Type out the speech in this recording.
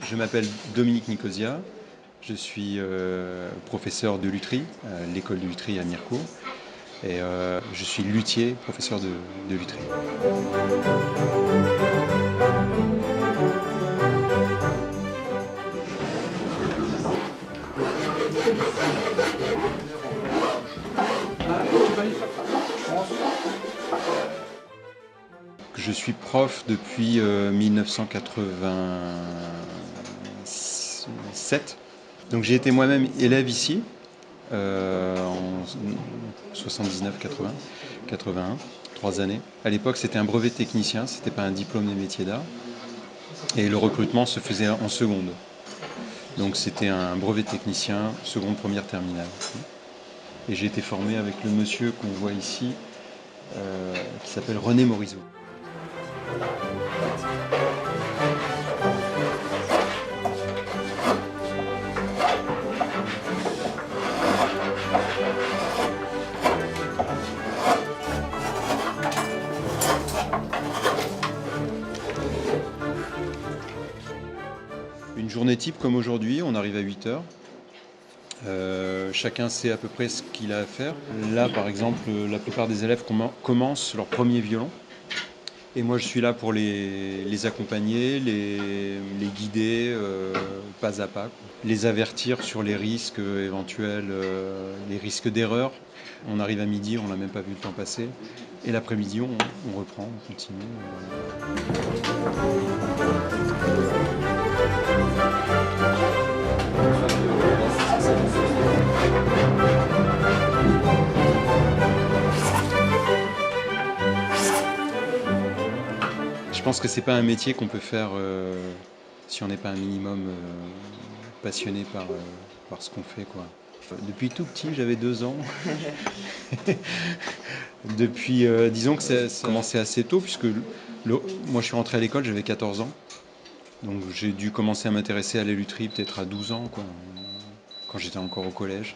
Je m'appelle Dominique Nicosia, je suis professeur de lutherie à l'école de lutherie à Mirecourt et je suis luthier, professeur de lutherie. Je suis prof depuis 1987. Donc j'ai été moi-même élève ici en 79-80, 81, 3 années. À l'époque, c'était un brevet de technicien, c'était pas un diplôme des métiers d'art. Et le recrutement se faisait en seconde. Donc c'était un brevet de technicien, seconde, première, terminale. Et j'ai été formé avec le monsieur qu'on voit ici, qui s'appelle René Morizot. Une journée type comme aujourd'hui, on arrive à 8h. Chacun sait à peu près ce qu'il a à faire. Là, par exemple, la plupart des élèves commencent leur premier violon. Et moi, je suis là pour les accompagner, les guider pas à pas, les avertir sur les risques éventuels, les risques d'erreur. On arrive à midi, on n'a même pas vu le temps passer. Et l'après-midi, on reprend, on continue. Je pense que c'est pas un métier qu'on peut faire si on n'est pas un minimum passionné par ce qu'on fait, quoi. Depuis tout petit, j'avais 2 ans. Depuis, disons que ça a commencé assez tôt, puisque moi je suis rentré à l'école, j'avais 14 ans. Donc j'ai dû commencer à m'intéresser à la lutherie peut-être à 12 ans, quoi, quand j'étais encore au collège.